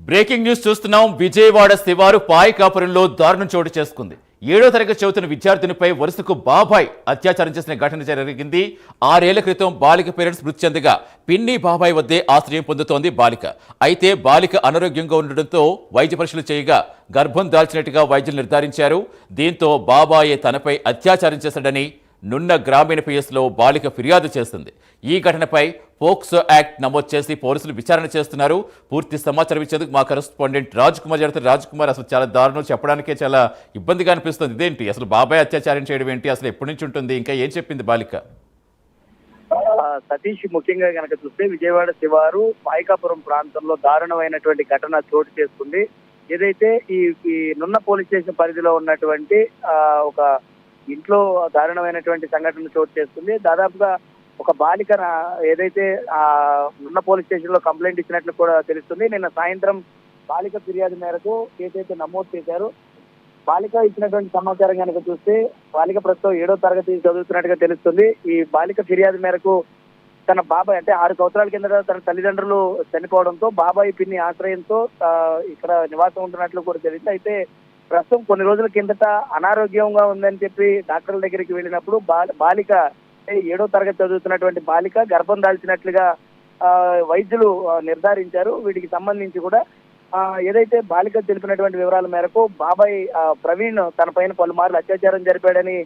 Breaking news చూస్తున్నాం. విజయవాడ శివారు పాయకాపురంలో దారుణం చోటు చేసుకుంది. 7వ తరగతి చదువుతున్న విద్యార్థినిపై వరుసకు బాబాయ్ అత్యాచారం చేసిన ఘటన జరిగింది. 6 ఏళ్ల క్రితం బాలిక పేరెంట్స్ మృతి చెందగా పిన్ని బాబాయ్ వద్దే ఆశ్రయం పొందుతోంది బాలిక. అయితే బాలిక అనారోగ్యంగా ఉండడంతో వైద్య పరీక్షలు చేయగా గర్భం దాల్చినట్టుగా వైద్యులు నిర్ధారించారు. దీంతో బాబాయే తనపై అత్యాచారం చేశాడని నున్న గ్రామీణ పిఎస్లో బాలిక ఫిర్యాదు చేస్తుంది. ఈ ఘటనపై పోక్సో యాక్ట్ నమోదు చేసి పోలీసులు విచారణ చేస్తున్నారు. పూర్తి సమాచారం ఇచ్చేందుకు మా కరెస్పాండెంట్ రాజ్ కుమార్ జరుగుతారు. రాజ్ కుమార్, అసలు చాలా దారుణం, చెప్పడానికే చాలా ఇబ్బందిగా అనిపిస్తుంది. ఇదేంటి అసలు బాబాయ్ అత్యాచారం చేయడం ఏంటి? అసలు ఎప్పటి నుంచి ఉంటుంది? ఇంకా ఏం చెప్పింది బాలిక? సతీష్, ముఖ్యంగా కనుక చూస్తే విజయవాడ శివారు పాయకాపురం ప్రాంతంలో దారుణమైనటువంటి ఘటన చోటు చేసుకుంది. ఏదైతే ఈ నున్న పోలీస్ స్టేషన్ పరిధిలో ఉన్నటువంటి ఒక ఇంట్లో దారుణమైనటువంటి సంఘటన చోటు చేసుకుంది. దాదాపుగా ఒక బాలిక ఏదైతే నున్న పోలీస్ స్టేషన్ లో కంప్లైంట్ ఇచ్చినట్లు కూడా తెలుస్తుంది. నిన్న సాయంత్రం బాలిక ఫిర్యాదు మేరకు కేసు అయితే నమోదు చేశారు. బాలిక ఇచ్చినటువంటి సమాచారం కనుక చూస్తే బాలిక ప్రస్తుతం 7వ తరగతి చదువుతున్నట్టుగా తెలుస్తుంది. ఈ బాలిక ఫిర్యాదు మేరకు తన బాబాయ్, అంటే 6 సంవత్సరాల కింద తన తల్లిదండ్రులు చనిపోవడంతో బాబాయ్ పిన్ని ఆశ్రయంతో ఇక్కడ నివాసం ఉంటున్నట్లు కూడా తెలిసింది. అయితే ప్రస్తుతం కొన్ని రోజుల కిందట అనారోగ్యంగా ఉందని చెప్పి డాక్టర్ల దగ్గరికి వెళ్ళినప్పుడు బాలిక 7వ తరగతి చదువుతున్నటువంటి బాలిక గర్భం దాల్చినట్లుగా వైద్యులు నిర్ధారించారు. వీటికి సంబంధించి కూడా ఏదైతే బాలిక తెలిపినటువంటి వివరాల మేరకు బాబాయ్ ప్రవీణ్ తన పైన పలుమార్లు అత్యాచారం జరిపాడని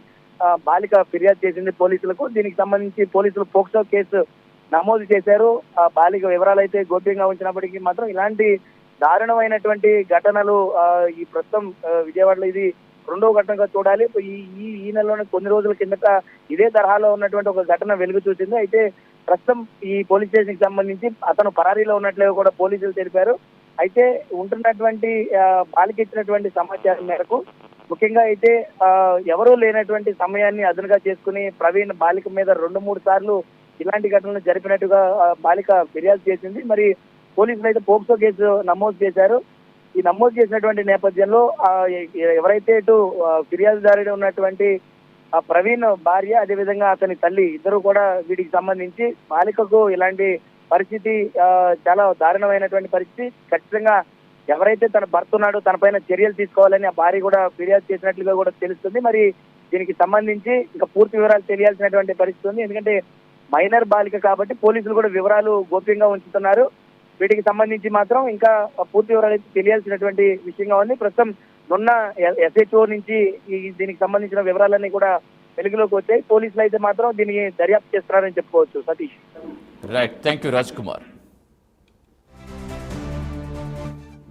బాలిక ఫిర్యాదు చేసింది పోలీసులకు. దీనికి సంబంధించి పోలీసులు పోక్సో కేసు నమోదు చేశారు. బాలిక వివరాలు అయితే గోప్యంగా ఉంచినప్పటికీ మాత్రం ఇలాంటి దారుణమైనటువంటి ఘటనలు ఈ ప్రస్తుతం విజయవాడలో ఇది 2వ ఘటనగా చూడాలి. ఈ నెలలోనే కొన్ని రోజుల కిందట ఇదే తరహాలో ఉన్నటువంటి ఒక ఘటన వెలుగు చూసింది. అయితే ప్రస్తుతం ఈ పోలీస్ స్టేషన్ కి సంబంధించి అతను పరారీలో ఉన్నట్లుగా కూడా పోలీసులు తెలిపారు. అయితే ఉంటున్నటువంటి బాలిక ఇచ్చినటువంటి సమాచారం మేరకు ముఖ్యంగా అయితే ఎవరూ లేనటువంటి సమయాన్ని అదునుగా చేసుకుని ప్రవీణ్ బాలిక మీద 2-3 సార్లు ఇలాంటి ఘటనలు జరిపినట్టుగా బాలిక ఫిర్యాదు చేసింది. మరి పోలీసులు అయితే పోక్సో కేసు నమోదు చేశారు. ఈ నమోదు చేసినటువంటి నేపథ్యంలో ఎవరైతే ఇటు ఫిర్యాదుదారుడు ఉన్నటువంటి ప్రవీణ్ భార్య, అదేవిధంగా అతని తల్లి ఇద్దరు కూడా వీటికి సంబంధించి బాలికకు ఇలాంటి పరిస్థితి చాలా దారుణమైనటువంటి పరిస్థితి, ఖచ్చితంగా ఎవరైతే తన భర్త ఉన్నాడో తన పైన చర్యలు తీసుకోవాలని ఆ భార్య కూడా ఫిర్యాదు చేసినట్లుగా కూడా తెలుస్తుంది. మరి దీనికి సంబంధించి ఇంకా పూర్తి వివరాలు తెలియాల్సినటువంటి పరిస్థితి ఉంది. ఎందుకంటే మైనర్ బాలిక కాబట్టి పోలీసులు కూడా వివరాలు గోప్యంగా ఉంచుతున్నారు. వీటికి సంబంధించి మాత్రం ఇంకా పూర్తి వివరాలు అయితే తెలియాల్సినటువంటి విషయంగా ఉంది. ప్రస్తుతం మొన్న SHO నుంచి దీనికి సంబంధించిన వివరాలన్నీ కూడా వెలుగులోకి వచ్చాయి. పోలీసులు అయితే మాత్రం దీనికి దర్యాప్తు చేస్తున్నారని చెప్పుకోవచ్చు. Satish, right, thank you Raj Kumar.